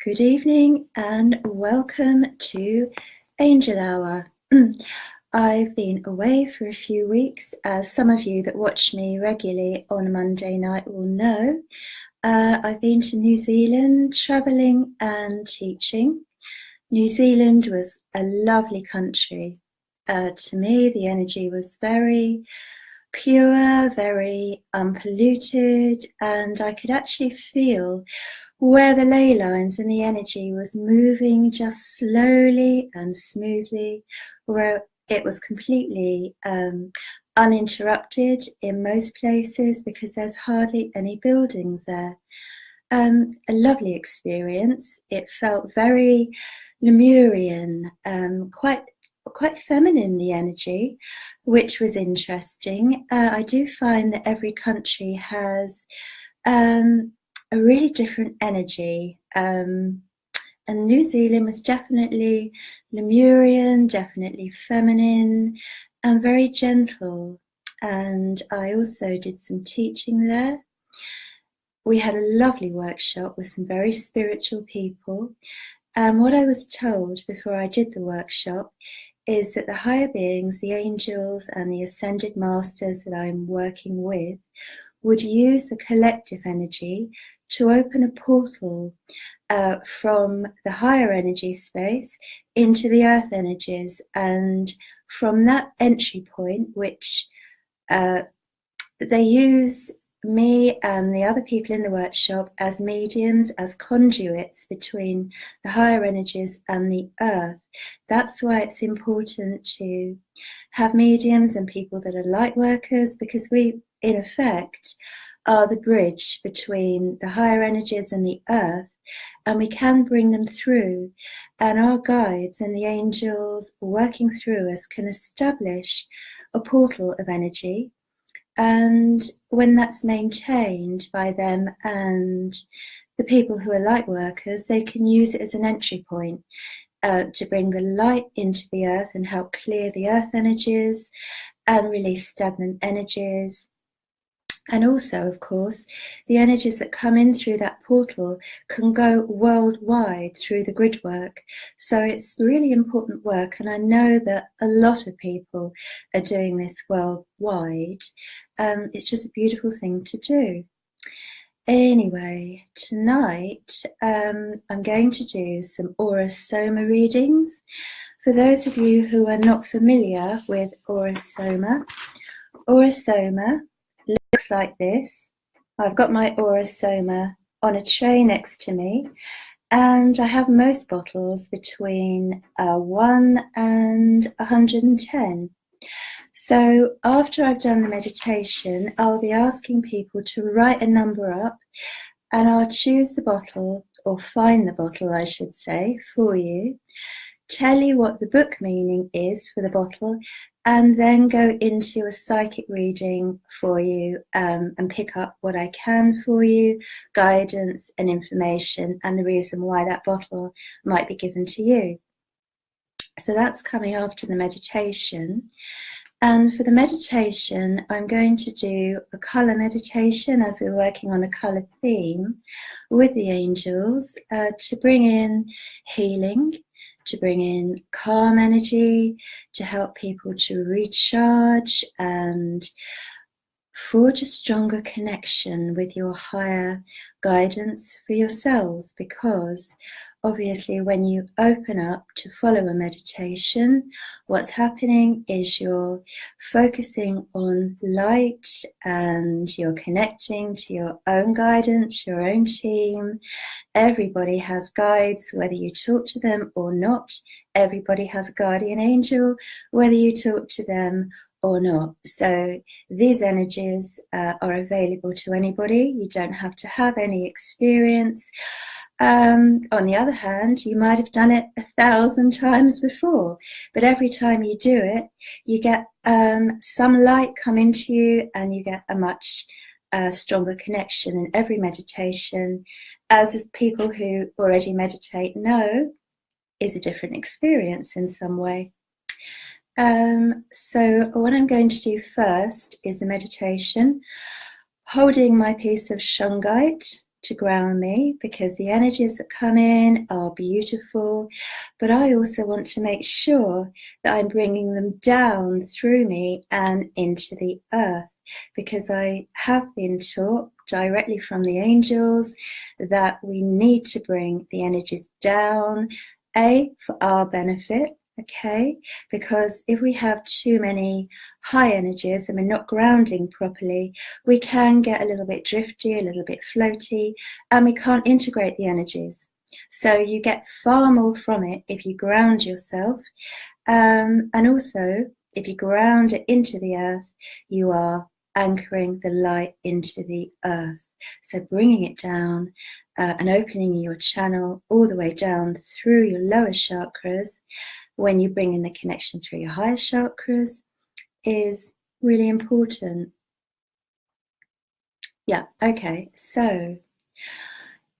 Good evening and welcome to Angel Hour. I've been away for a few weeks, as some of you that watch me regularly on a Monday night will know. I've been to New Zealand travelling and teaching. New Zealand was a lovely country. To me, the energy was very pure, very unpolluted, and I could actually feel where the ley lines and the energy was moving just slowly and smoothly, where it was completely uninterrupted in most places because there's hardly any buildings there. A lovely experience. It felt very Lemurian, quite feminine, the energy, which was interesting. I do find that every country has a really different energy. And New Zealand was definitely Lemurian, definitely feminine, and very gentle. And I also did some teaching there. We had a lovely workshop with some very spiritual people. And what I was told before I did the workshop is that the higher beings, the angels and the ascended masters that I'm working with, would use the collective energy to open a portal from the higher energy space into the earth energies. And from that entry point, which they use me and the other people in the workshop as mediums, as conduits between the higher energies and the earth. That's why it's important to have mediums and people that are light workers, because we, in effect, are the bridge between the higher energies and the earth, and we can bring them through, and our guides and the angels working through us can establish a portal of energy. And when that's maintained by them and the people who are light workers, they can use it as an entry point to bring the light into the earth and help clear the earth energies and release stagnant energies. And also, of course, the energies that come in through that portal can go worldwide through the grid work. So it's really important work. And I know that a lot of people are doing this worldwide. It's just a beautiful thing to do. Anyway, tonight I'm going to do some Aura Soma readings. For those of you who are not familiar with Aura Soma looks like this. I've got my Aura Soma on a tray next to me, and I have most bottles between 1 and 110. So after I've done the meditation, I'll be asking people to write a number up, and I'll choose the bottle, or find the bottle, I should say, for you, tell you what the book meaning is for the bottle, and then go into a psychic reading for you and pick up what I can for you, guidance and information, and the reason why that bottle might be given to you. So that's coming after the meditation. And for the meditation, I'm going to do a colour meditation, as we're working on a colour theme with the angels, to bring in healing, to bring in calm energy, to help people to recharge and forge a stronger connection with your higher guidance for yourselves, because obviously when you open up to follow a meditation, what's happening is you're focusing on light and you're connecting to your own guidance, your own team. Everybody has guides, whether you talk to them or not. Everybody has a guardian angel, whether you talk to them or not. So these energies are available to anybody. You don't have to have any experience. On the other hand, you might have done it 1,000 times before, but every time you do it, you get some light come into you, and you get a much stronger connection. And every meditation, as people who already meditate know, is a different experience in some way. So what I'm going to do first is the meditation, holding my piece of shungite to ground me, because the energies that come in are beautiful, but I also want to make sure that I'm bringing them down through me and into the earth, because I have been taught directly from the angels that we need to bring the energies down, for our benefit, okay? Because if we have too many high energies and we're not grounding properly, we can get a little bit drifty, a little bit floaty, and we can't integrate the energies. So you get far more from it if you ground yourself. And also, if you ground it into the earth, you are anchoring the light into the earth. So bringing it down and opening your channel all the way down through your lower chakras, when you bring in the connection through your higher chakras, is really important. Yeah, okay, so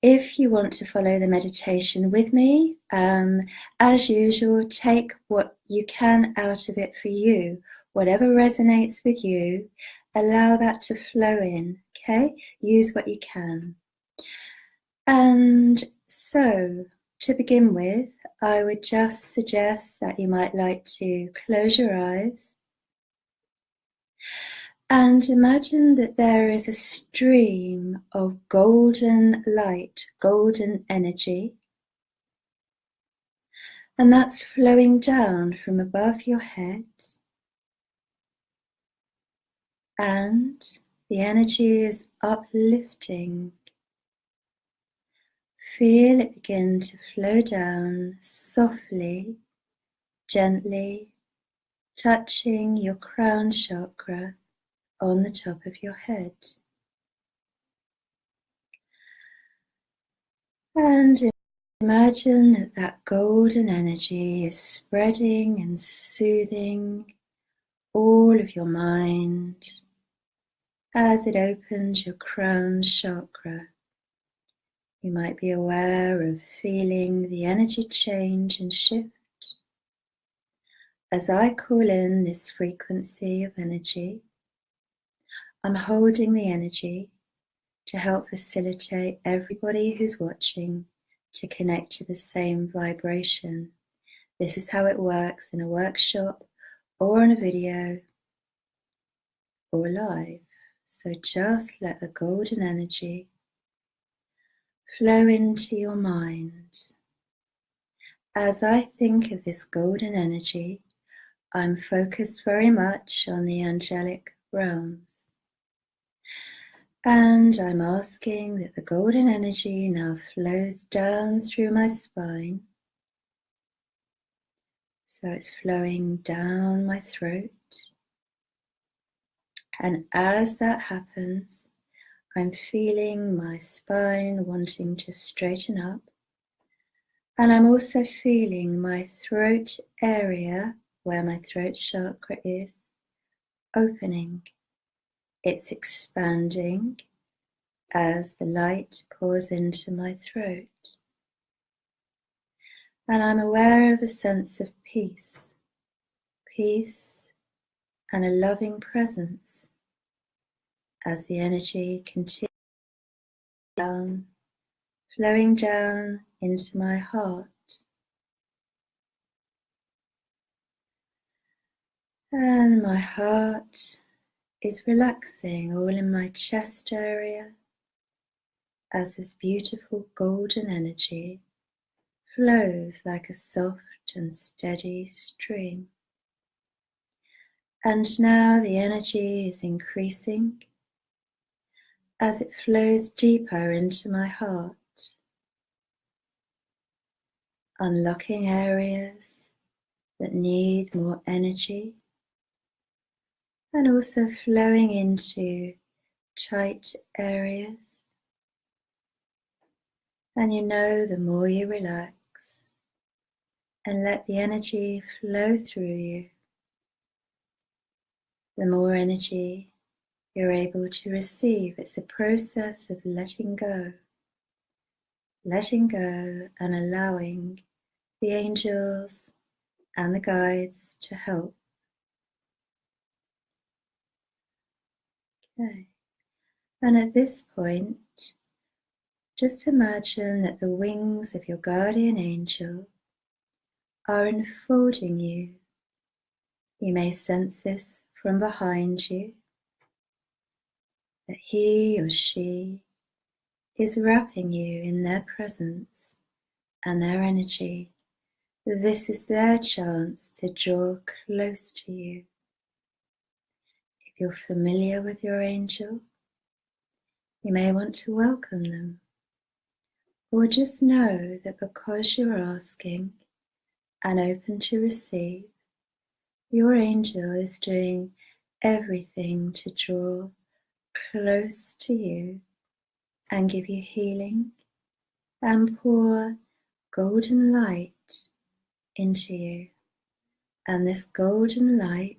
if you want to follow the meditation with me, as usual, take what you can out of it for you. Whatever resonates with you, allow that to flow in, okay? Use what you can. And so, to begin with, I would just suggest that you might like to close your eyes and imagine that there is a stream of golden light, golden energy, and that's flowing down from above your head, and the energy is uplifting. Feel it begin to flow down softly, gently, touching your crown chakra on the top of your head. And imagine that that golden energy is spreading and soothing all of your mind as it opens your crown chakra. You might be aware of feeling the energy change and shift. As I call in this frequency of energy, I'm holding the energy to help facilitate everybody who's watching to connect to the same vibration. This is how it works in a workshop or in a video or live. So just let the golden energy flow into your mind. As I think of this golden energy, I'm focused very much on the angelic realms. And I'm asking that the golden energy now flows down through my spine. So it's flowing down my throat. And as that happens, I'm feeling my spine wanting to straighten up. And I'm also feeling my throat area, where my throat chakra is, opening. It's expanding as the light pours into my throat. And I'm aware of a sense of peace and a loving presence as the energy continues down, flowing down into my heart. And my heart is relaxing all in my chest area as this beautiful golden energy flows like a soft and steady stream. And now the energy is increasing as it flows deeper into my heart, unlocking areas that need more energy, and also flowing into tight areas. And you know, the more you relax and let the energy flow through you, the more energy you're able to receive. It's a process of letting go and allowing the angels and the guides to help. Okay. And at this point, just imagine that the wings of your guardian angel are enfolding you. You may sense this from behind you, that he or she is wrapping you in their presence and their energy. This is their chance to draw close to you. If you're familiar with your angel, you may want to welcome them, or just know that because you're asking and open to receive, your angel is doing everything to draw close to you and give you healing and pour golden light into you. And this golden light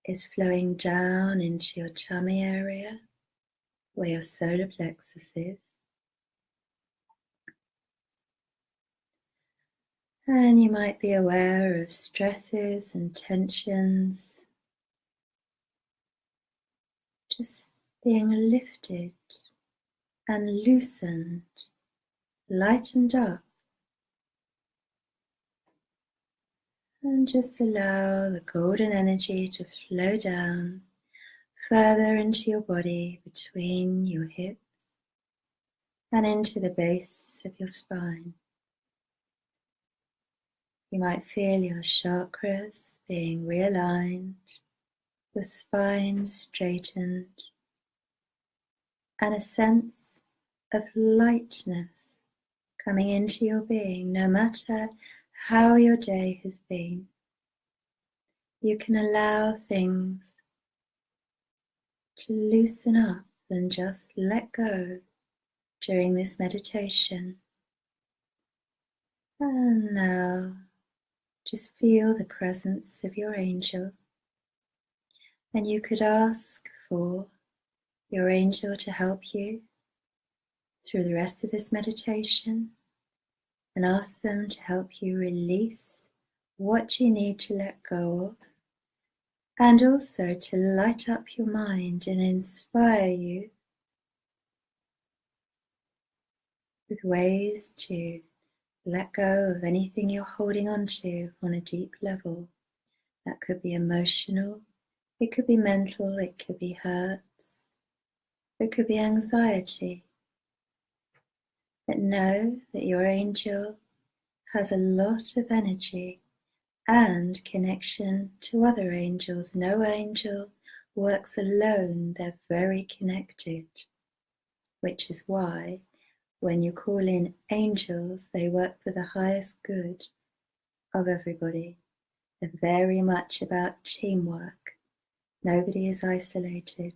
is flowing down into your tummy area where your solar plexus is. And you might be aware of stresses and tensions just being lifted and loosened, lightened up. And just allow the golden energy to flow down further into your body, between your hips and into the base of your spine. You might feel your chakras being realigned, your spine straightened, and a sense of lightness coming into your being. No matter how your day has been, you can allow things to loosen up and just let go during this meditation. And now just feel the presence of your angel, and you could ask for your angel to help you through the rest of this meditation, and ask them to help you release what you need to let go of, and also to light up your mind and inspire you with ways to let go of anything you're holding on to on a deep level. That could be emotional, it could be mental, it could be hurts, it could be anxiety. But know that your angel has a lot of energy and connection to other angels. No angel works alone, they're very connected, which is why when you call in angels, they work for the highest good of everybody. They're very much about teamwork. Nobody is isolated.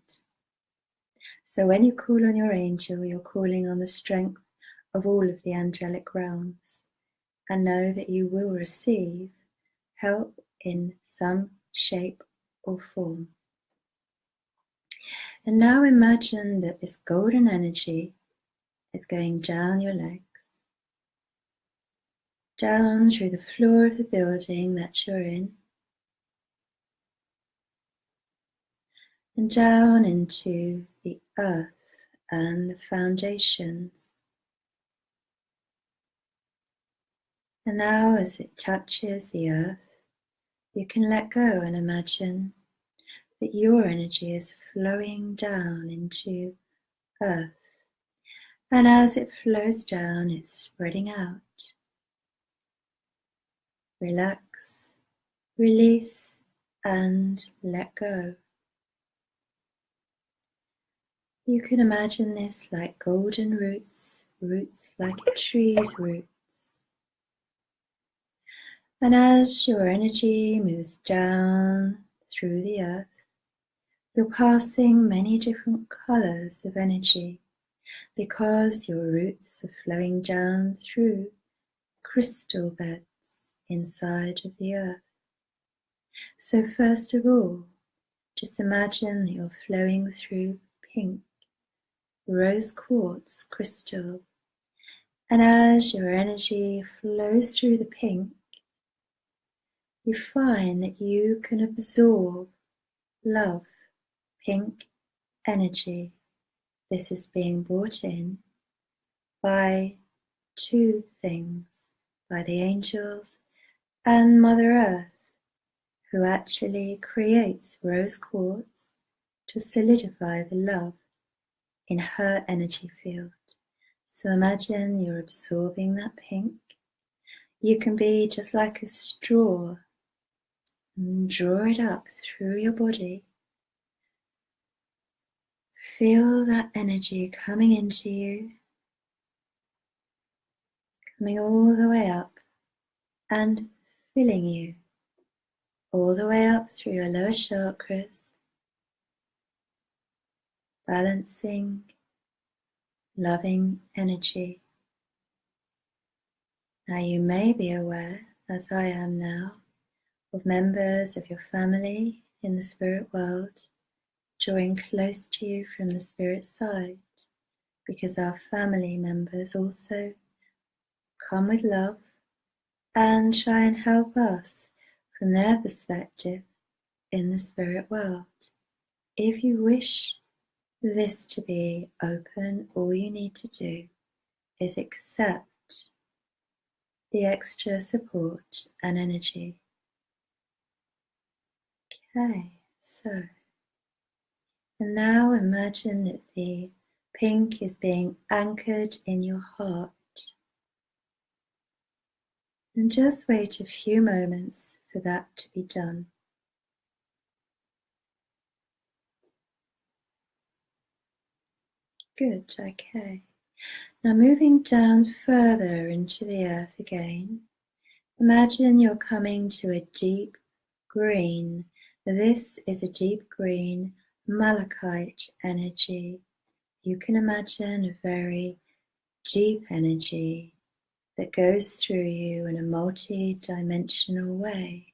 So when you call on your angel, you're calling on the strength of all of the angelic realms, and know that you will receive help in some shape or form. And now imagine that this golden energy is going down your legs, down through the floor of the building that you're in, and down into the earth and the foundations. And now as it touches the earth, you can let go and imagine that your energy is flowing down into earth. And as it flows down, it's spreading out. Relax, release, and let go. You can imagine this like golden roots, roots like a tree's roots. And as your energy moves down through the earth, you're passing many different colors of energy because your roots are flowing down through crystal beds inside of the earth. So first of all, just imagine that you're flowing through pink, rose quartz crystal. And as your energy flows through the pink, you find that you can absorb love, pink energy. This is being brought in by two things, by the angels and Mother Earth, who actually creates rose quartz to solidify the love in her energy field. So imagine you're absorbing that pink. You can be just like a straw and draw it up through your body. Feel that energy coming into you, coming all the way up and filling you all the way up through your lower chakras, balancing, loving energy. Now you may be aware, as I am now, of members of your family in the spirit world drawing close to you from the spirit side, because our family members also come with love and try and help us from their perspective in the spirit world. If you wish this to be open, all you need to do is accept the extra support and energy. Okay, so, and now imagine that the pink is being anchored in your heart. And just wait a few moments for that to be done. Good, okay. Now moving down further into the earth again, imagine you're coming to a deep green. This is a deep green malachite energy. You can imagine a very deep energy that goes through you in a multi-dimensional way.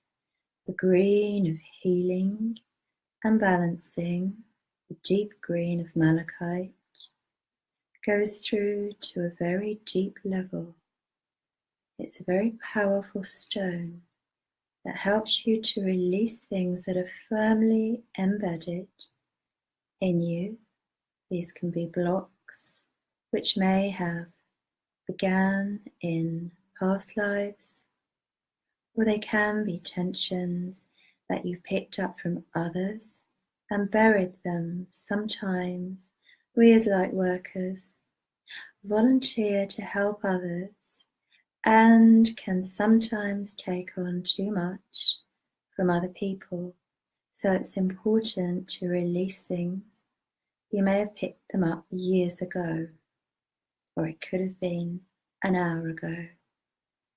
The green of healing and balancing, the deep green of malachite, goes through to a very deep level. It's a very powerful stone that helps you to release things that are firmly embedded in you. These can be blocks which may have began in past lives, or they can be tensions that you've picked up from others and buried them. Sometimes we as light workers volunteer to help others and can sometimes take on too much from other people. So it's important to release things. You may have picked them up years ago, or it could have been an hour ago.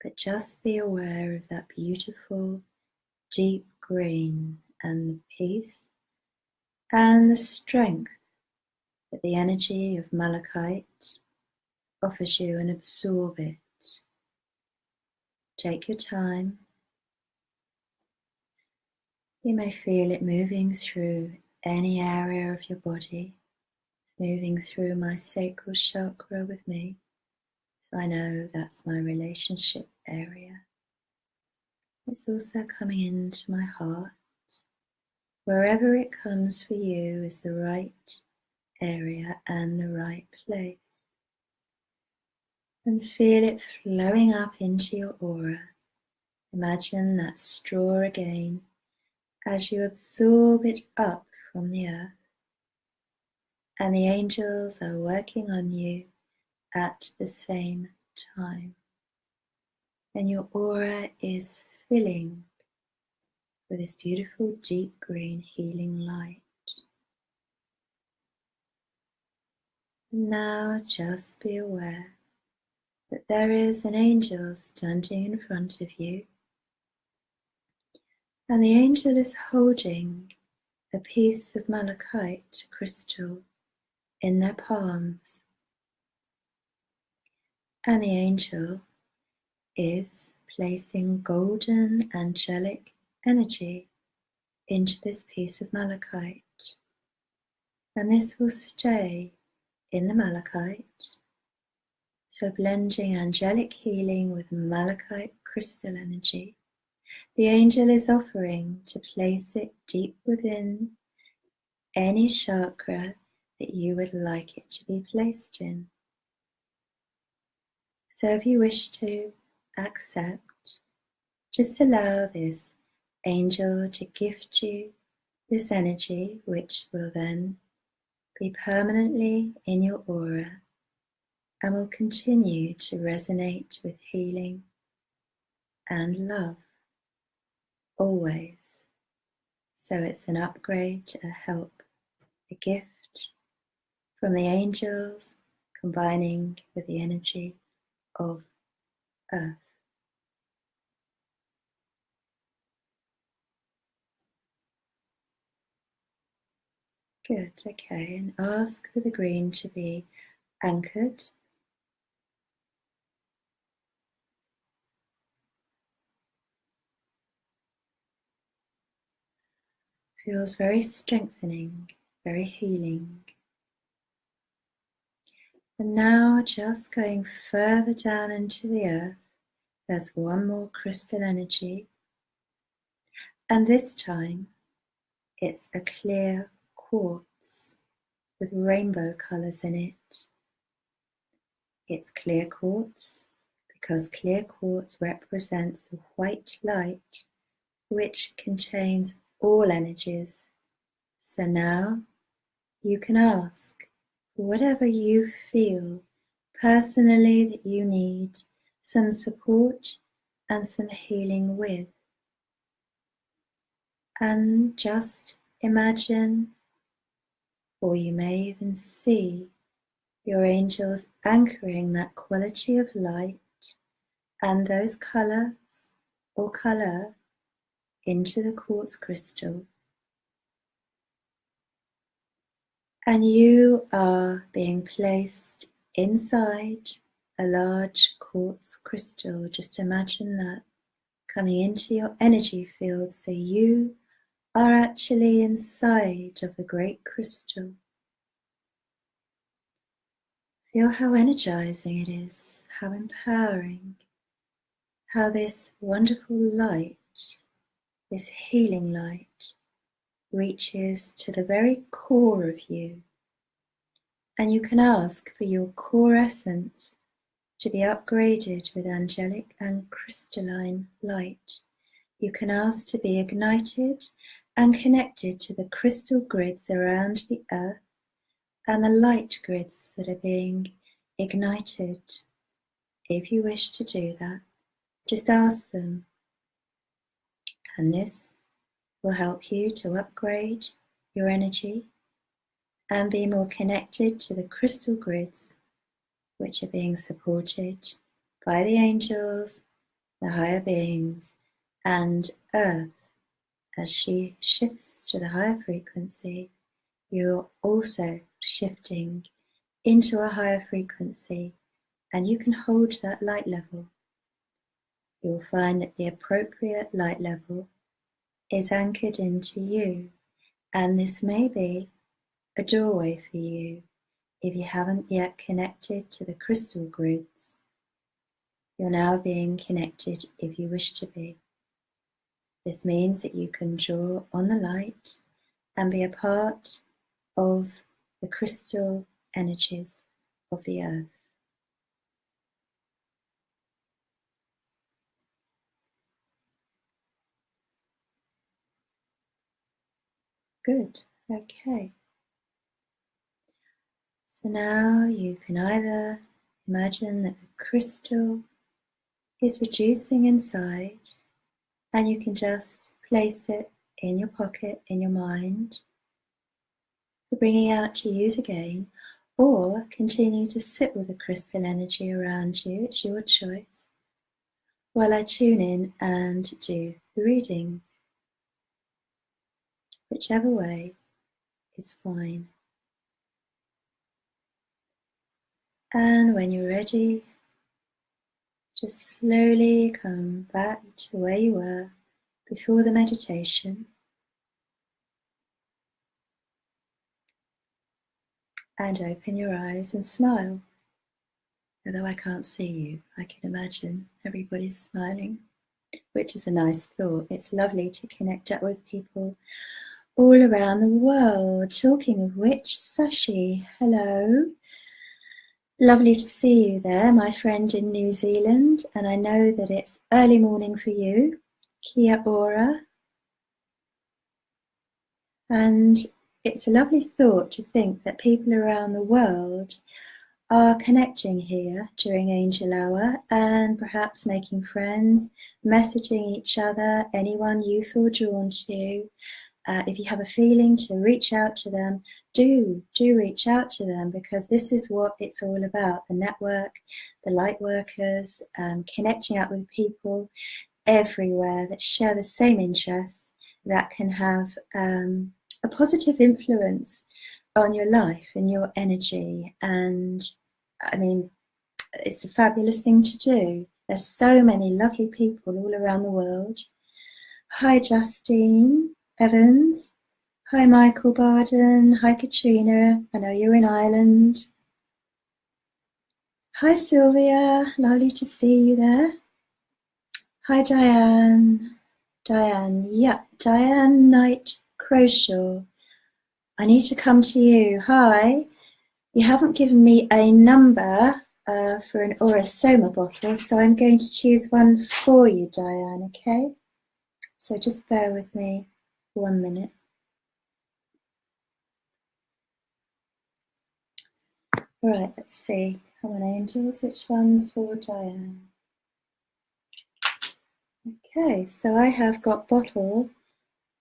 But just be aware of that beautiful deep green and the peace and the strength that the energy of malachite offers you, and absorb it. Take your time. You may feel it moving through any area of your body. It's moving through my sacral chakra with me, so I know that's my relationship area. It's also coming into my heart. Wherever it comes for you is the right area and the right place. And feel it flowing up into your aura. Imagine that straw again as you absorb it up from the earth. And the angels are working on you at the same time. And your aura is filling with this beautiful deep green healing light. And now just be aware that there is an angel standing in front of you, and the angel is holding a piece of malachite crystal in their palms, and the angel is placing golden angelic energy into this piece of malachite, and this will stay in the malachite. So blending angelic healing with malachite crystal energy, the angel is offering to place it deep within any chakra that you would like it to be placed in. So if you wish to accept, just allow this angel to gift you this energy, which will then be permanently in your aura and will continue to resonate with healing and love always. So it's an upgrade, a help, a gift from the angels combining with the energy of Earth. Good, okay, and ask for the green to be anchored. Feels very strengthening, very healing. And now just going further down into the earth, there's one more crystal energy. And this time it's a clear quartz with rainbow colours in it. It's clear quartz because clear quartz represents the white light which contains all energies. So now you can ask for whatever you feel personally that you need some support and some healing with. And just imagine, or you may even see, your angels anchoring that quality of light and those colours or colour into the quartz crystal. And you are being placed inside a large quartz crystal. Just imagine that coming into your energy field, so you are actually inside of the great crystal. Feel how energizing it is, how empowering, how this wonderful light, this healing light, reaches to the very core of you. And you can ask for your core essence to be upgraded with angelic and crystalline light. You can ask to be ignited and connected to the crystal grids around the earth and the light grids that are being ignited. If you wish to do that, just ask them. And this will help you to upgrade your energy and be more connected to the crystal grids which are being supported by the angels, the higher beings, and Earth. As she shifts to the higher frequency, you're also shifting into a higher frequency, and you can hold that light level. You'll find that the appropriate light level is anchored into you, and this may be a doorway for you if you haven't yet connected to the crystal grids. You're now being connected if you wish to be. This means that you can draw on the light and be a part of the crystal energies of the earth. Good, okay. So now you can either imagine that the crystal is reducing in size, and you can just place it in your pocket, in your mind, for bringing out to use again, or continue to sit with the crystal energy around you. It's your choice, while I tune in and do the readings. Whichever way is fine. And when you're ready, just slowly come back to where you were before the meditation. And open your eyes and smile. Although I can't see you, I can imagine everybody's smiling, which is a nice thought. It's lovely to connect up with people all around the world. Talking of which, Sashi, hello. Lovely to see you there, my friend in New Zealand, and I know that it's early morning for you. Kia ora. And it's a lovely thought to think that people around the world are connecting here during Angel Hour and perhaps making friends, messaging each other, anyone you feel drawn to. If you have a feeling to reach out to them, do reach out to them, because this is what it's all about, the network, the light workers, connecting up with people everywhere that share the same interests that can have a positive influence on your life and your energy. And I mean, it's a fabulous thing to do. There's so many lovely people all around the world. Hi, Justine Evans. Hi, Michael Barden. Hi, Katrina. I know you're in Ireland. Hi, Sylvia. Lovely to see you there. Hi, Diane. Diane Knight Croshaw. I need to come to you. Hi. You haven't given me a number for an Aura Soma bottle, so I'm going to choose one for you, Diane, okay? So just bear with me 1 minute. Right, let's see. Come on, angels, which one's for Diane? Okay, so I have got bottle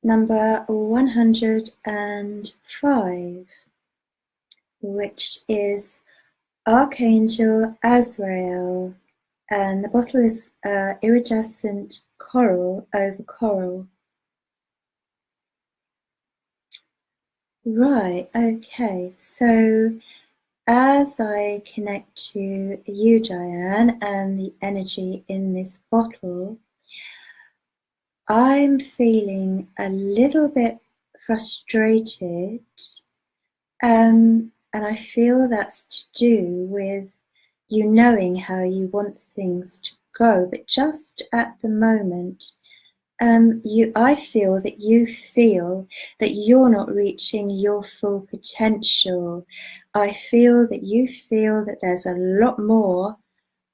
number 105, which is Archangel Azrael, and the bottle is iridescent coral over coral. Right, okay, so as I connect to you, Diane, and the energy in this bottle, I'm feeling a little bit frustrated, and I feel that's to do with you knowing how you want things to go, but just at the moment, I feel that you feel that you're not reaching your full potential. I feel that there's a lot more,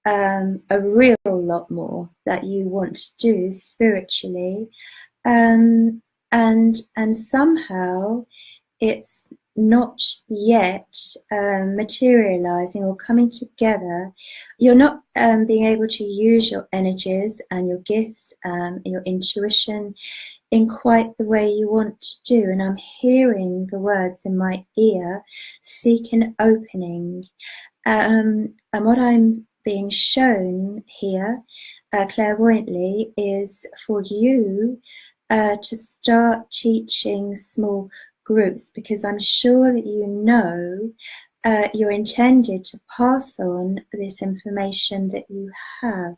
a real lot more that you want to do spiritually, and somehow it's not yet materializing or coming together. You're not being able to use your energies and your gifts and your intuition in quite the way you want to do. And I'm hearing the words in my ear, seek an opening. And what I'm being shown here clairvoyantly is for you to start teaching small groups, because I'm sure that you know you're intended to pass on this information that you have,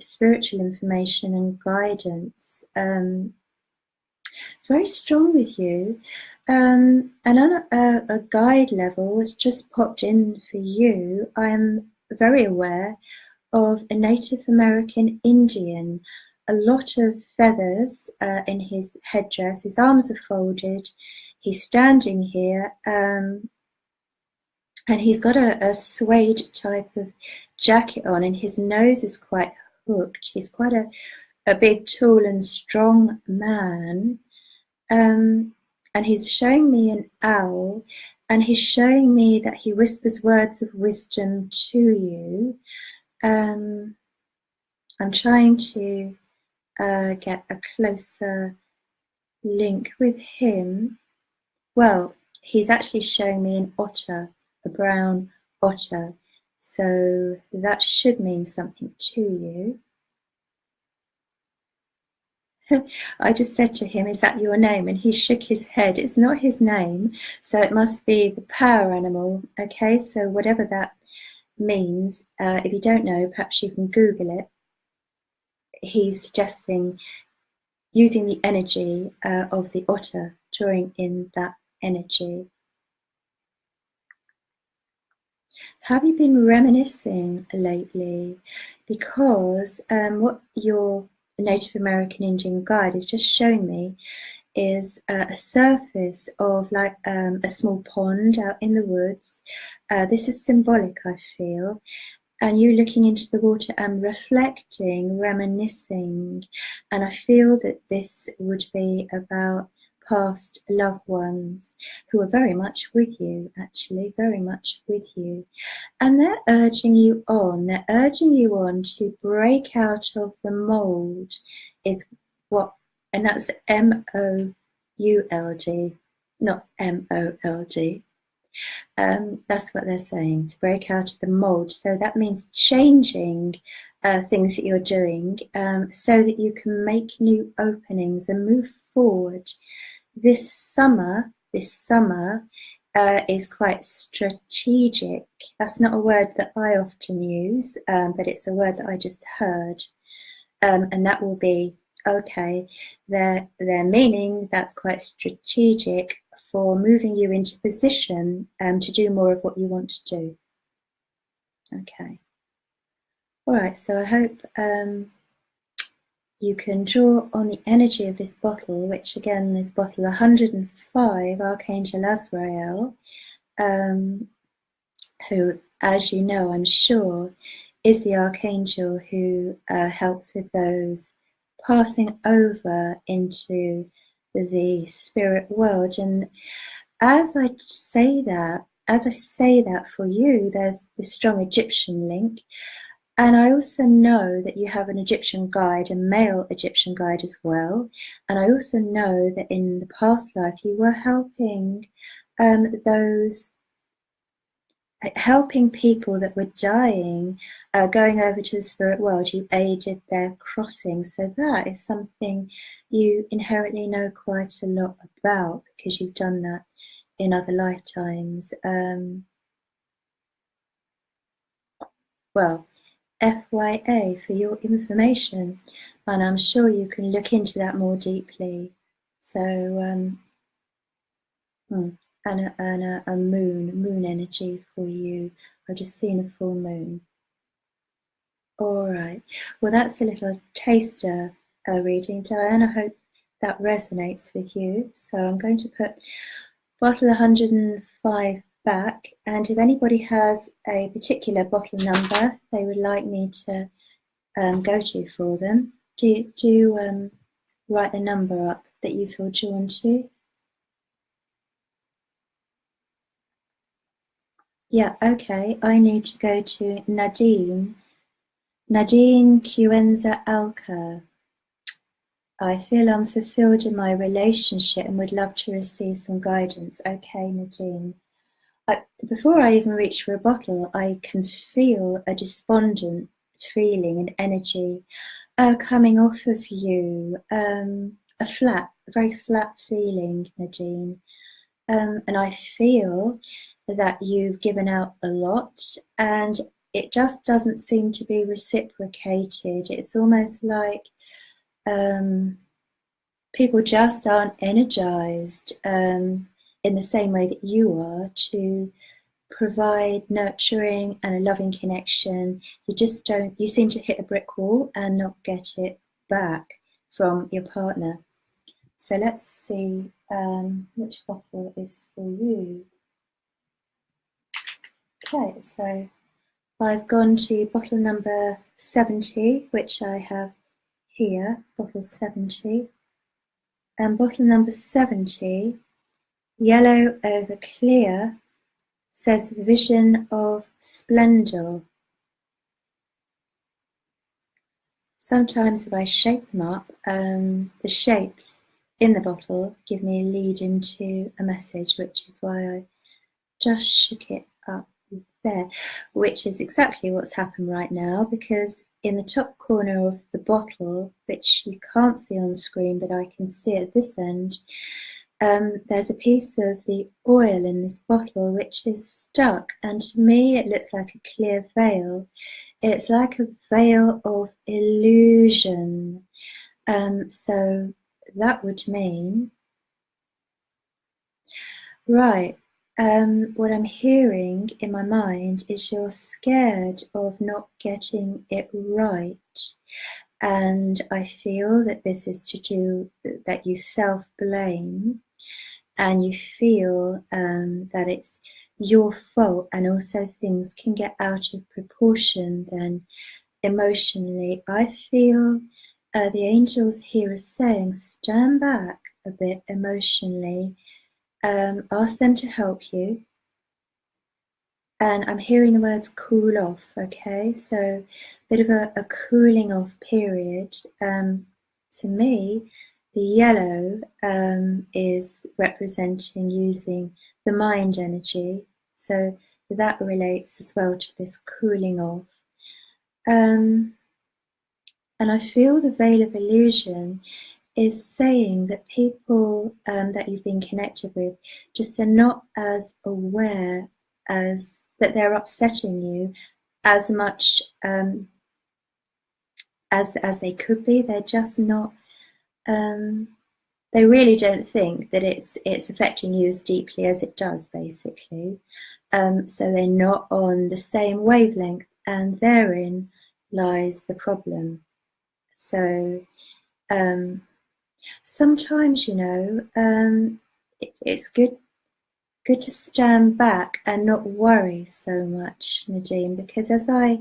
spiritual information and guidance. It's very strong with you. And on a guide level, it's just popped in for you. I am very aware of a Native American Indian, a lot of feathers in his headdress. His arms are folded. He's standing here, and he's got a suede type of jacket on, and his nose is quite hooked. He's quite a big, tall and strong man. And he's showing me an owl, and he's showing me that he whispers words of wisdom to you. I'm trying to get a closer link with him. Well, he's actually showing me an otter, a brown otter. So that should mean something to you. I just said to him, "Is that your name?" And he shook his head. It's not his name, so it must be the power animal. Okay, so whatever that means, if you don't know, perhaps you can Google it. He's suggesting using the energy of the otter, drawing in that energy. Have you been reminiscing lately? Because what your Native American Indian guide is just showing me is a surface of like a small pond out in the woods, this is symbolic, I feel. And you looking into the water and reflecting, reminiscing. And I feel that this would be about past loved ones who are very much with you, actually, very much with you. And they're urging you on. They're urging you on to break out of the mold, is what, and that's MOULD, not MOLD. That's what they're saying, to break out of the mold. So that means changing things that you're doing so that you can make new openings and move forward. This summer is quite strategic. That's not a word that I often use, but it's a word that I just heard. And that will be, okay, their meaning, that's quite strategic for moving you into position to do more of what you want to do. Okay. All right, so I hope you can draw on the energy of this bottle, which again is bottle 105, Archangel Azrael, who, as you know, I'm sure, is the archangel who helps with those passing over into the spirit world. And as I say that for you, there's this strong Egyptian link. And I also know that you have an Egyptian guide, a male Egyptian guide as well. And I also know that in the past life you were helping helping people that were dying, going over to the spirit world. You aided their crossing. So that is something you inherently know quite a lot about, because you've done that in other lifetimes. Well, FYA for your information, and I'm sure you can look into that more deeply. So, and a moon energy for you. I've just seen a full moon. All right. Well, that's a little taster reading, Diane. I hope that resonates with you. So I'm going to put bottle 105 back, and if anybody has a particular bottle number they would like me to go to for them, do write the number up that you feel drawn to. Yeah, okay. I need to go to Nadine Cuenza Alca. I feel unfulfilled in my relationship and would love to receive some guidance. Okay, Nadine. Before I even reach for a bottle, I can feel a despondent feeling and energy coming off of you. A very flat feeling, Nadine. And I feel that you've given out a lot and it just doesn't seem to be reciprocated. It's almost like people just aren't energized in the same way that you are to provide nurturing and a loving connection. You seem to hit a brick wall and not get it back from your partner. So let's see which bottle is for you. Okay, so I've gone to bottle number 70, which I have here, bottle 70. And bottle number 70, yellow over clear, says the vision of splendor. Sometimes if I shake them up, the shapes in the bottle give me a lead into a message, which is why I just shook it up there, which is exactly what's happened right now, because in the top corner of the bottle, which you can't see on screen but I can see at this end, there's a piece of the oil in this bottle which is stuck, and to me it looks like a clear veil. It's like a veil of illusion. So that would mean, right, what I'm hearing in my mind is you're scared of not getting it right. And I feel that this is to do that you self-blame, and you feel that it's your fault, and also things can get out of proportion then emotionally, I feel the angels here are saying stand back a bit emotionally, ask them to help you. And I'm hearing the words cool off, okay? So a bit of a cooling off period. To me, the yellow is representing using the mind energy. So that relates as well to this cooling off. And I feel the veil of illusion is saying that people that you've been connected with just are not as aware as that they're upsetting you as much as they could be. They're just not. They really don't think that it's affecting you as deeply as it does, basically. So they're not on the same wavelength, and therein lies the problem. So sometimes, it's good to stand back and not worry so much, Nadine, because as I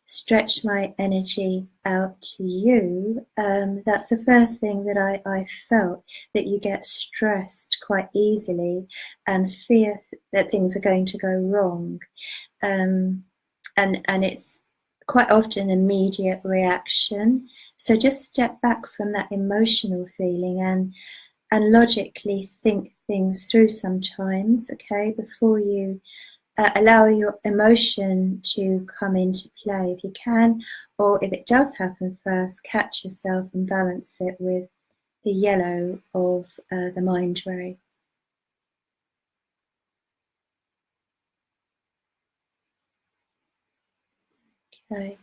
stretch my energy out to you, that's the first thing that I felt, that you get stressed quite easily and fear that things are going to go wrong. And it's quite often an immediate reaction. So just step back from that emotional feeling and logically think things through sometimes, okay, before you allow your emotion to come into play if you can, or if it does happen first, catch yourself and balance it with the yellow of the mind ray. Okay.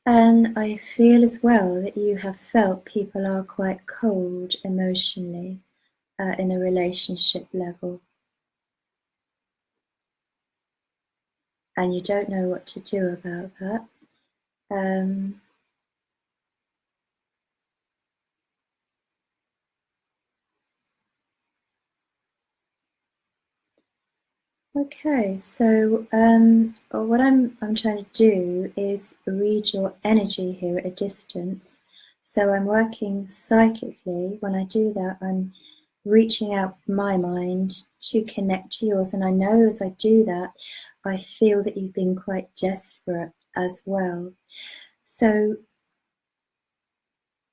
And I feel as well that you have felt people are quite cold emotionally in a relationship level. And you don't know what to do about that. Okay, so what I'm trying to do is read your energy here at a distance. So I'm working psychically. When I do that, I'm reaching out with my mind to connect to yours. And I know as I do that, I feel that you've been quite desperate as well. So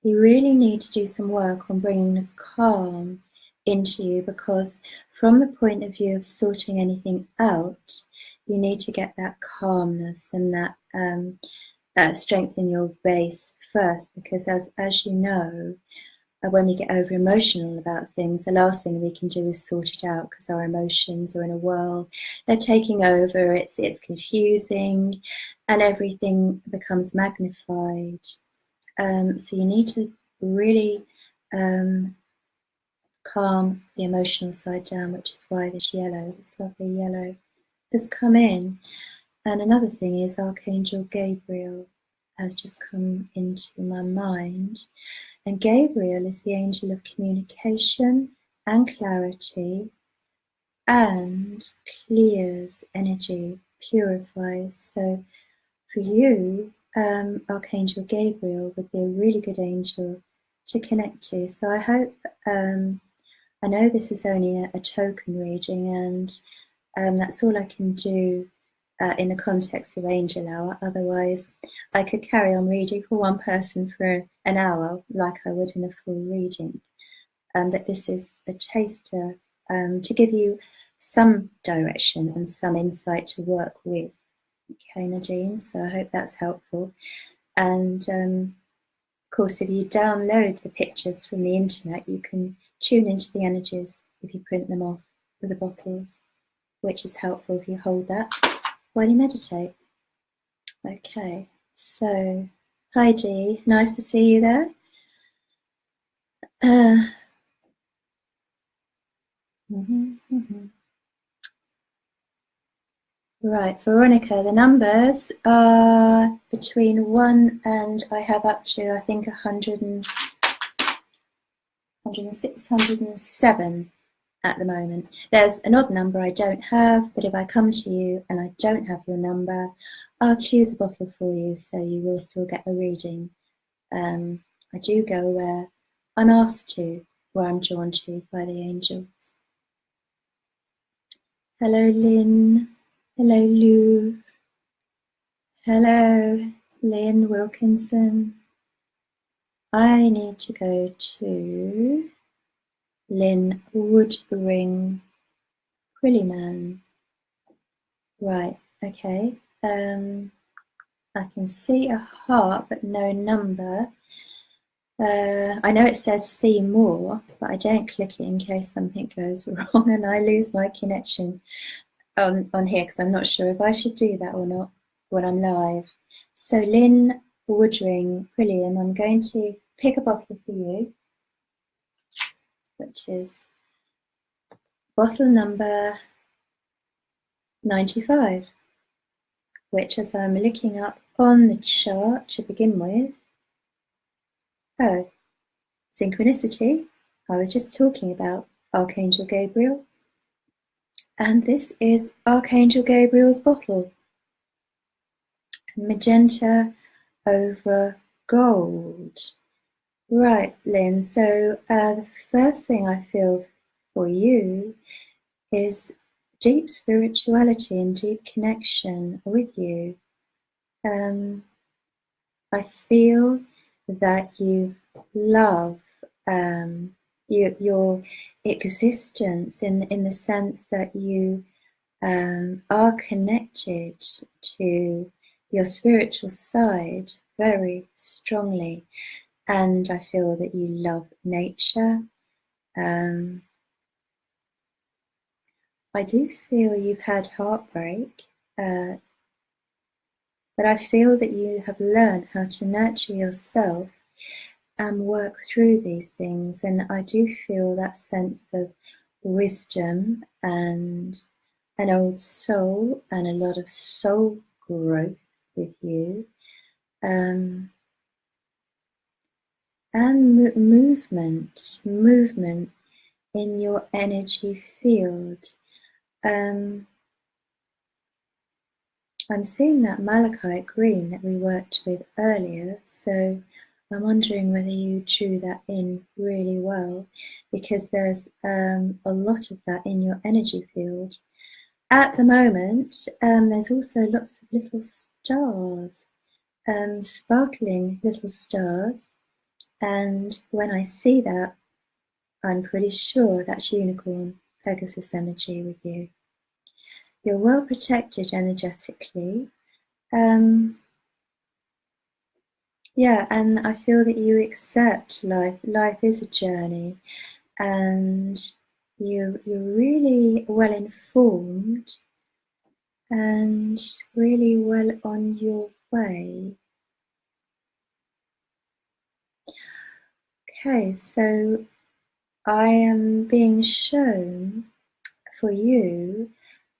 you really need to do some work on bringing the calm into you, because from the point of view of sorting anything out, you need to get that calmness and that strength in your base first, because as you know, when we get over emotional about things, the last thing we can do is sort it out, because our emotions are in a whirl, they're taking over, it's confusing, and everything becomes magnified. So you need to really calm the emotional side down, which is why this yellow, this lovely yellow, has come in. And another thing is Archangel Gabriel has just come into my mind. And Gabriel is the angel of communication and clarity, and clears energy, purifies. So for you, Archangel Gabriel would be a really good angel to connect to. So I hope, I know this is only a token reading, and that's all I can do in the context of Angel Hour. Otherwise, I could carry on reading for one person for an hour like I would in a full reading. But this is a taster to give you some direction and some insight to work with. Okay, Nadine, so I hope that's helpful. And of course, if you download the pictures from the internet, you can tune into the energies if you print them off with the bottles, which is helpful if you hold that while you meditate. Okay, so hi Dee, nice to see you there. Right, Veronica, the numbers are between 1 and I have up to, I think, 106, 107. at the moment. There's an odd number I don't have, but if I come to you and I don't have your number, I'll choose a bottle for you, so you will still get a reading. I do go where I'm asked to, where I'm drawn to by the angels. Hello, Lynn. Hello, Lou. Hello, Lynn Wilkinson. I need to go to Lynn Woodring Quillyman. Right, okay. I can see a heart but no number. I know it says see more, but I don't click it in case something goes wrong and I lose my connection on here, because I'm not sure if I should do that or not when I'm live. So Lynn Woodring, brilliant. I'm going to pick a bottle for you, which is bottle number 95, which, as I'm looking up on the chart to begin with, oh, synchronicity. I was just talking about Archangel Gabriel, and this is Archangel Gabriel's bottle. Magenta over gold. Right, Lynn, so the first thing I feel for you is deep spirituality and deep connection with you. I feel that you love your existence in the sense that you are connected to your spiritual side very strongly, and I feel that you love nature. I do feel you've had heartbreak, but I feel that you have learned how to nurture yourself and work through these things, and I do feel that sense of wisdom and an old soul and a lot of soul growth with you, and movement in your energy field. I'm seeing that malachite green that we worked with earlier, so I'm wondering whether you drew that in really well, because there's a lot of that in your energy field. At the moment, there's also lots of little stars, sparkling little stars, and when I see that, I'm pretty sure that's unicorn Pegasus energy with you. You're well protected energetically. Yeah, and I feel that you accept life. Life is a journey, and you're really well informed and really well on your way. Okay, so I am being shown for you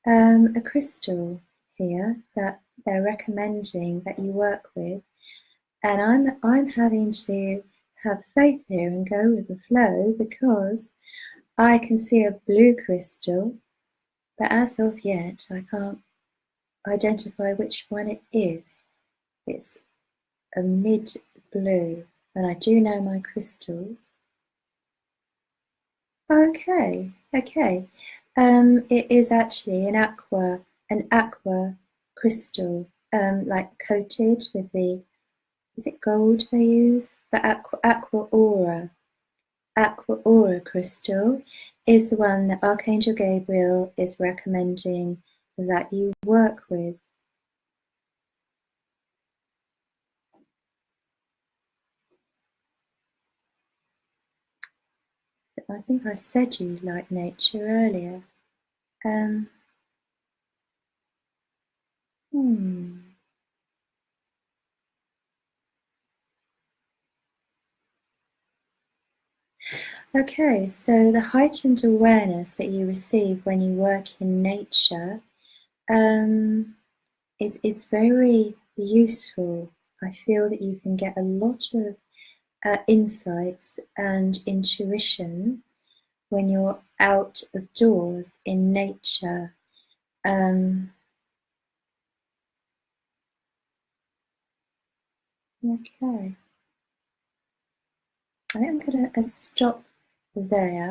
a crystal here that they're recommending that you work with, and I'm having to have faith here and go with the flow, because I can see a blue crystal, but as of yet I can't identify which one it is. It's a mid blue, and I do know my crystals. Okay. It is actually an aqua crystal, like coated with the, is it gold they use? The aqua aura. Aqua aura crystal is the one that Archangel Gabriel is recommending that you work with. I think I said you like nature earlier. Okay, so the heightened awareness that you receive when you work in nature is very useful. I feel that you can get a lot of insights and intuition when you're out of doors in nature. Okay, I am going to stop there.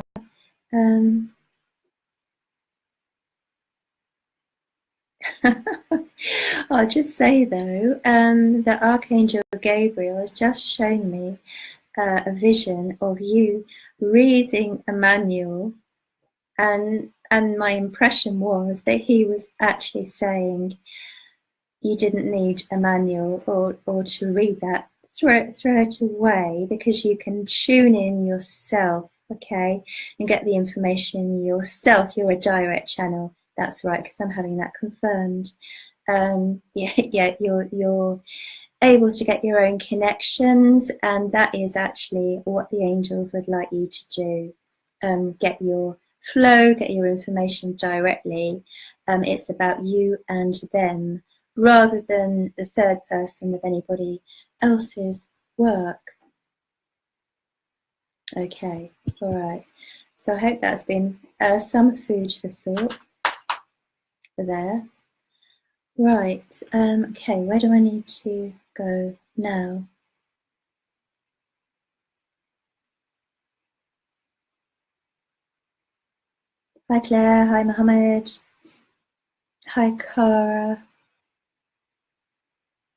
I'll just say though, that Archangel Gabriel has just shown me a vision of you reading a manual, and my impression was that he was actually saying you didn't need a manual or to read that. Throw it away, because you can tune in yourself, okay, and get the information yourself. You're a direct channel. That's right, because I'm having that confirmed. Yeah, you're able to get your own connections, and that is actually what the angels would like you to do. Get your flow, get your information directly. It's about you and them, rather than the third person of anybody else's work. Okay, all right. So I hope that's been some food for thought there. Right, okay, where do I need to go now? Hi Claire, hi Mohammed, hi Cara,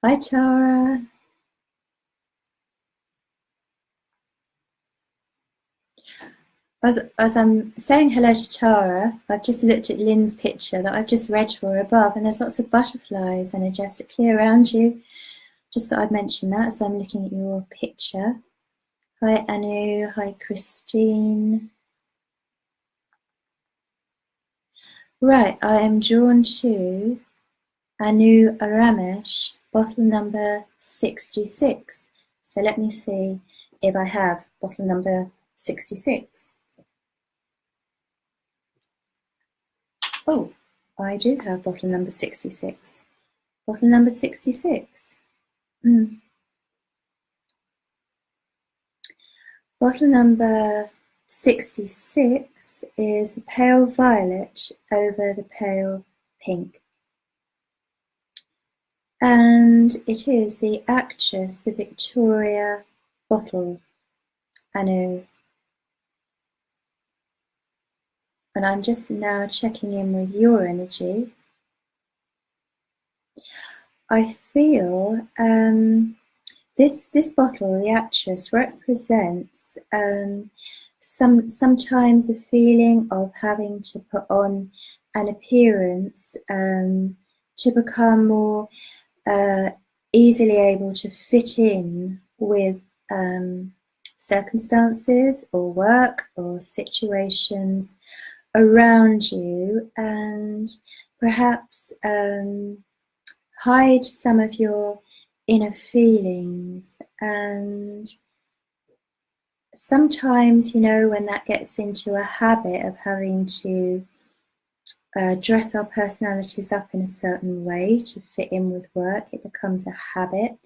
hi Tara. As I'm saying hello to Tara, I've just looked at Lynn's picture that I've just read for her above, and there's lots of butterflies energetically around you. Just thought I'd mention that, so I'm looking at your picture. Hi Anu, hi Christine. Right, I am drawn to Anu Aramesh, bottle number 66. So let me see if I have bottle number 66. Oh, I do have bottle number 66. Bottle number 66. Bottle number 66 is pale violet over the pale pink. And it is the actress, the Victoria bottle, Anu. And I'm just now checking in with your energy. I feel this bottle, the actress, represents sometimes a feeling of having to put on an appearance to become more easily able to fit in with circumstances or work or situations around you, and perhaps hide some of your inner feelings. And sometimes, you know, when that gets into a habit of having to dress our personalities up in a certain way to fit in with work, it becomes a habit,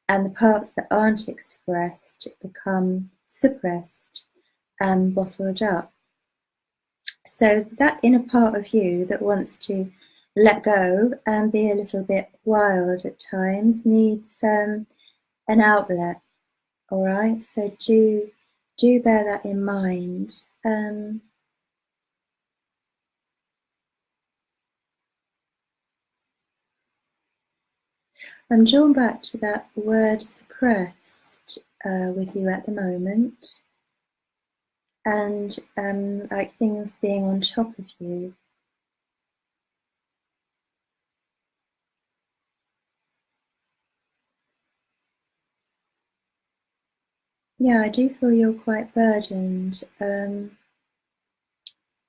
and the parts that aren't expressed become suppressed and bottled up. So that inner part of you that wants to let go and be a little bit wild at times needs an outlet. All right, so do bear that in mind. I'm drawn back to that word suppressed with you at the moment, and like things being on top of you. Yeah, I do feel you're quite burdened.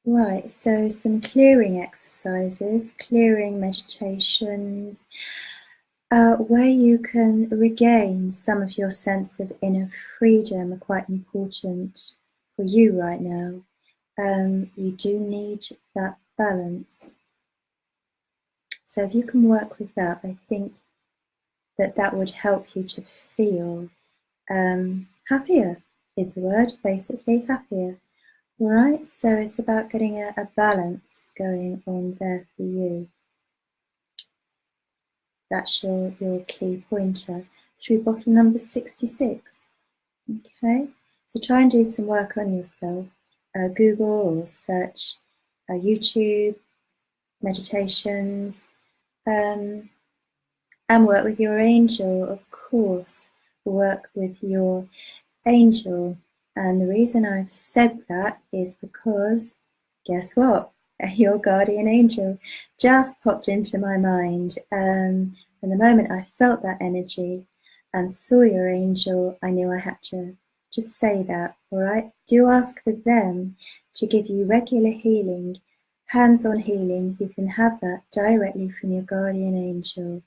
Right, so some clearing exercises, clearing meditations, where you can regain some of your sense of inner freedom are quite important for you right now. You do need that balance. So if you can work with that, I think that would help you to feel happier is the word, basically, happier. Alright, so it's about getting a balance going on there for you. That's your key pointer through bottle number 66. Okay, so try and do some work on yourself. Google or search YouTube, meditations, and work with your angel, of course. Work with your angel. And the reason I've said that is because, guess what? Your guardian angel just popped into my mind. And the moment I felt that energy and saw your angel, I knew I had to just say that, all right? Do ask for them to give you regular healing, hands-on healing. You can have that directly from your guardian angel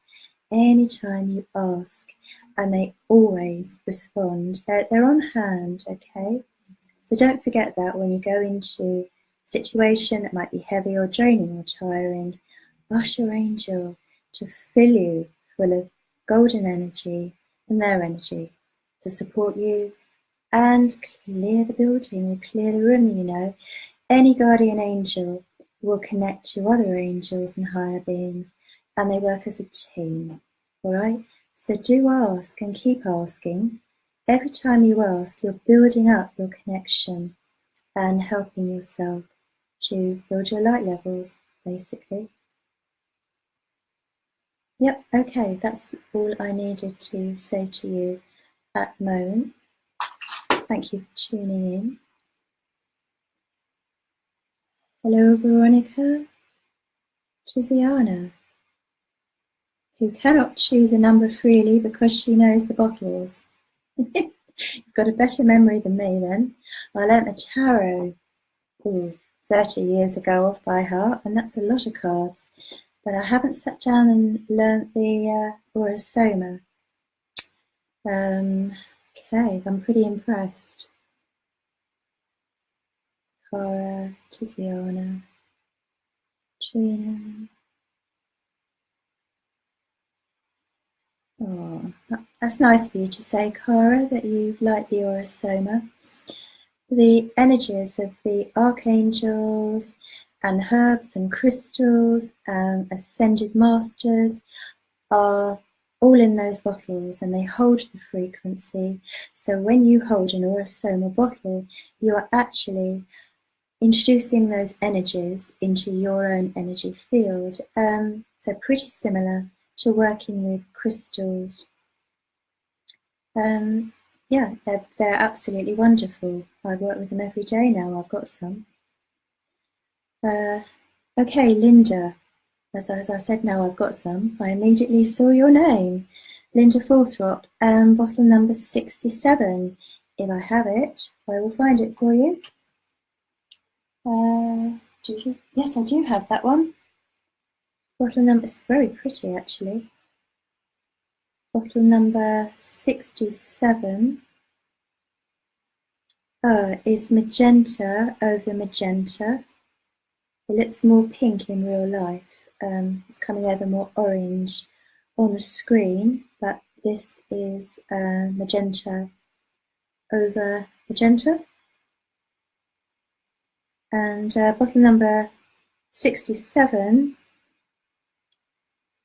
anytime you ask, and they always respond. They're on hand, okay? So don't forget that when you go into a situation that might be heavy or draining or tiring, ask your angel to fill you full of golden energy and their energy to support you and clear the building or clear the room, you know. Any guardian angel will connect to other angels and higher beings, and they work as a team, all right? So do ask and keep asking. Every time you ask, you're building up your connection and helping yourself to build your light levels, basically. Yep, okay, that's all I needed to say to you at the moment. Thank you for tuning in. Hello, Veronica. Tiziana, who cannot choose a number freely because she knows the bottles. You've got a better memory than me then. I learnt the tarot 30 years ago off by heart, and that's a lot of cards. But I haven't sat down and learnt the Aura Soma. Okay, I'm pretty impressed. Cara, Tiziana, Trina. Oh, that's nice of you to say, Cara, that you like the Aura Soma. The energies of the archangels and herbs and crystals and ascended masters are all in those bottles, and they hold the frequency. So when you hold an Aura Soma bottle, you are actually introducing those energies into your own energy field. So pretty similar to working with crystals. Yeah, they're absolutely wonderful. I work with them every day now. I've got some. Okay, Linda. As I said, now I've got some. I immediately saw your name, Linda Forthrop, bottle number 67. If I have it, I will find it for you. Yes, I do have that one. Bottle number, it's very pretty actually. Bottle number 67 is magenta over magenta. It looks more pink in real life. It's coming over more orange on the screen, but this is magenta over magenta. And bottle number 67,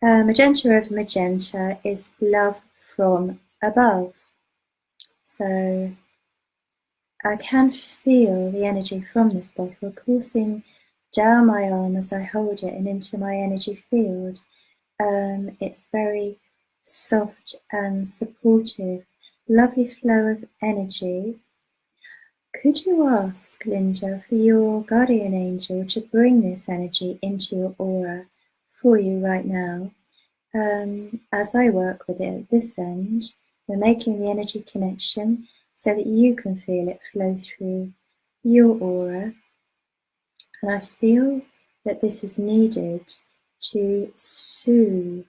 magenta over magenta, is love from above. So I can feel the energy from this bottle coursing down my arm as I hold it and into my energy field. It's very soft and supportive, lovely flow of energy. Could you ask, Linda, for your guardian angel to bring this energy into your aura for you right now? As I work with it at this end, we're making the energy connection so that you can feel it flow through your aura. And I feel that this is needed to soothe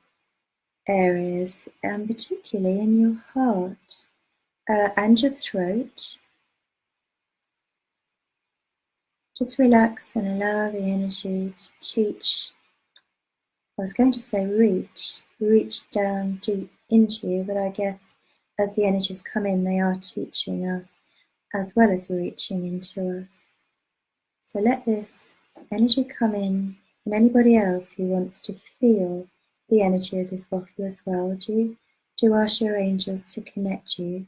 areas, particularly in your heart and your throat. Just relax and allow the energy to teach. I was going to say reach down deep into you, but I guess as the energies come in, they are teaching us as well as reaching into us. So let this energy come in, and anybody else who wants to feel the energy of this bottle as well, do ask your angels to connect you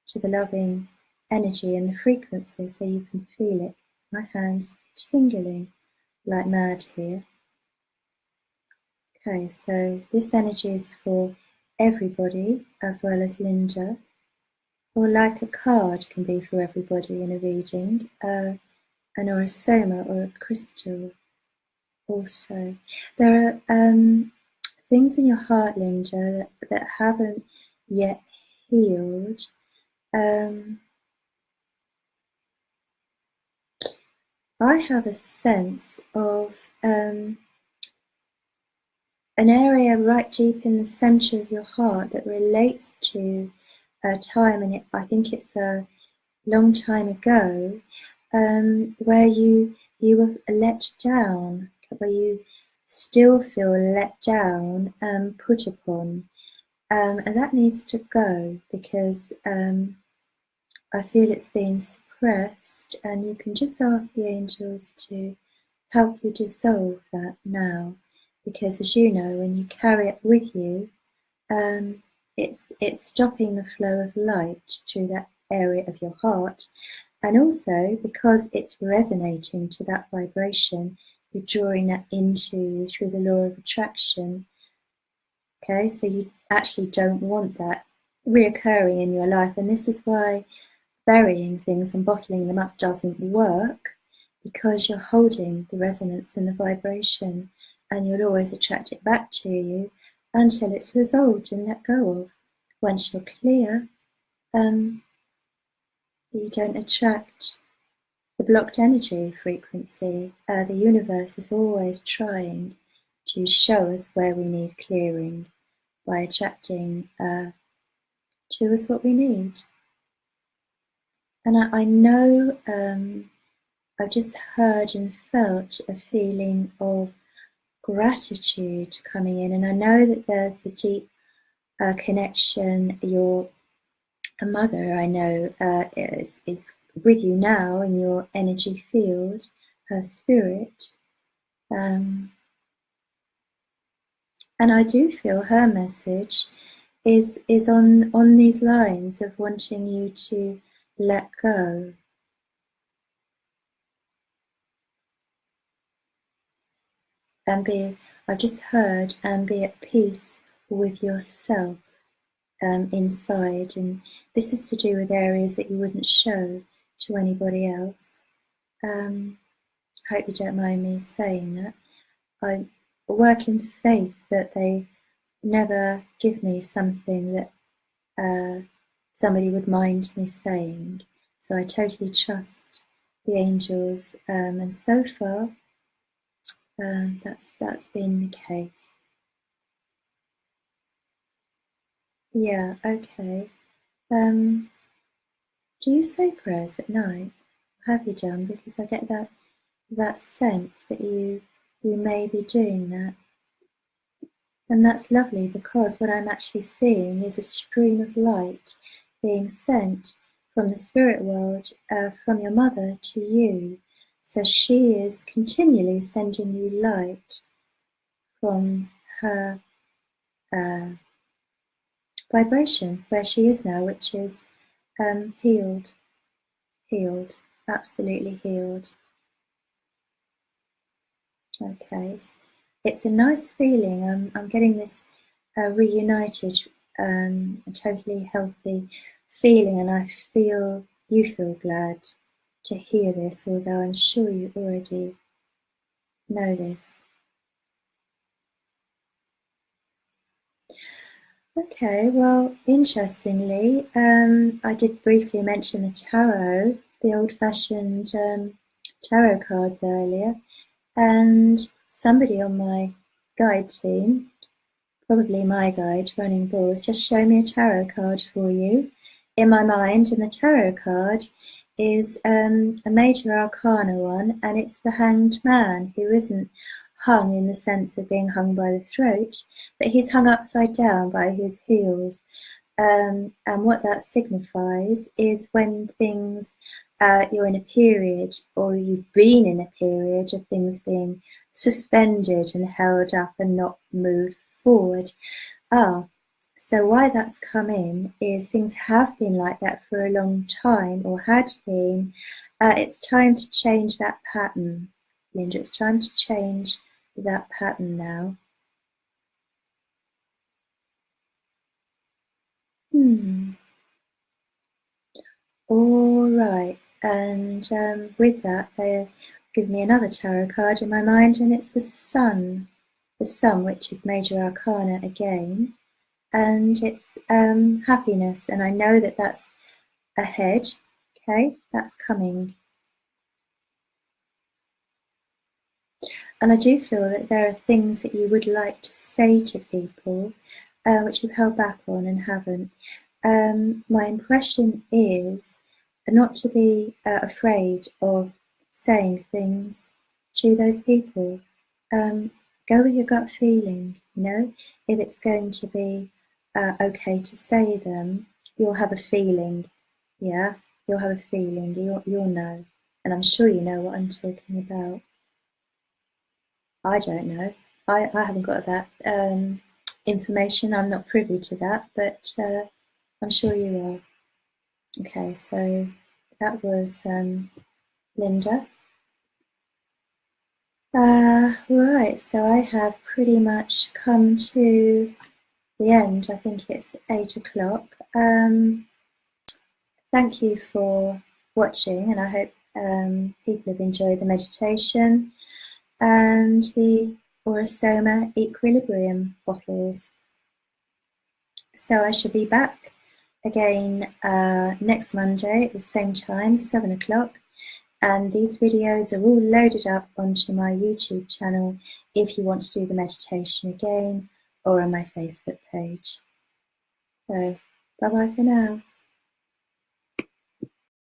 to the loving energy and the frequency so you can feel it. My hands tingling like mad here. Okay, so this energy is for everybody as well as Linda, or like a card can be for everybody in a reading, and or a soma or a crystal also. There are things in your heart, Linda, that haven't yet healed. I have a sense of an area right deep in the center of your heart that relates to a time, and I think it's a long time ago, where you were let down, where you still feel let down and put upon, and that needs to go because I feel it's being suppressed, and you can just ask the angels to help you dissolve that now, because as you know, when you carry it with you, it's stopping the flow of light through that area of your heart, and also because it's resonating to that vibration, you're drawing that into you through the law of attraction. Okay, so you actually don't want that reoccurring in your life, and this is why burying things and bottling them up doesn't work, because you're holding the resonance and the vibration, and you'll always attract it back to you until it's resolved and let go of. Once you're clear, you don't attract the blocked energy frequency. The universe is always trying to show us where we need clearing by attracting to us what we need. And I know I've just heard and felt a feeling of gratitude coming in, and I know that there's a deep connection. Your mother, I know, is with you now in your energy field, her spirit, and I do feel her message is on these lines of wanting you to let go. I've just heard, and be at peace with yourself inside. And this is to do with areas that you wouldn't show to anybody else. I hope you don't mind me saying that. I work in faith that they never give me something that somebody would mind me saying. So I totally trust the angels, and so far that's been the case. Yeah, okay. Do you say prayers at night? Have you done? Because I get that sense that you may be doing that. And that's lovely, because what I'm actually seeing is a stream of light being sent from the spirit world, from your mother to you. So she is continually sending you light from her vibration, where she is now, which is healed, absolutely healed. Okay, it's a nice feeling. I'm getting this reunited, a totally healthy feeling, and I feel you feel glad to hear this, although I'm sure you already know this. Okay, well, interestingly, I did briefly mention the tarot, the old-fashioned tarot cards earlier, and somebody on my guide team, probably my guide, Running Bulls, just show me a tarot card for you in my mind, and the tarot card is a major arcana one, and it's the Hanged Man, who isn't hung in the sense of being hung by the throat, but he's hung upside down by his heels. And what that signifies is when things you're in a period, or you've been in a period of things being suspended and held up and not moved forward. So why that's come in is things have been like that for a long time, or had been. It's time to change that pattern, Linda. It's time to change that pattern now. All right. And with that, they give me another tarot card in my mind, and it's the Sun. The Sun, which is Major Arcana again. And it's happiness. And I know that that's ahead. Okay, that's coming. And I do feel that there are things that you would like to say to people, which you've held back on and haven't. My impression is not to be afraid of saying things to those people. Go with your gut feeling, you know. If it's going to be okay to say them, you'll have a feeling, yeah? You'll have a feeling, you'll know. And I'm sure you know what I'm talking about. I don't know. I haven't got that information. I'm not privy to that, but I'm sure you are. Okay, so that was Linda. Right, so I have pretty much come to the end. I think it's 8 o'clock. Thank you for watching, and I hope people have enjoyed the meditation and the Soma equilibrium bottles. So I shall be back again next Monday at the same time, 7 o'clock. And these videos are all loaded up onto my YouTube channel if you want to do the meditation again, or on my Facebook page. So, bye-bye for now.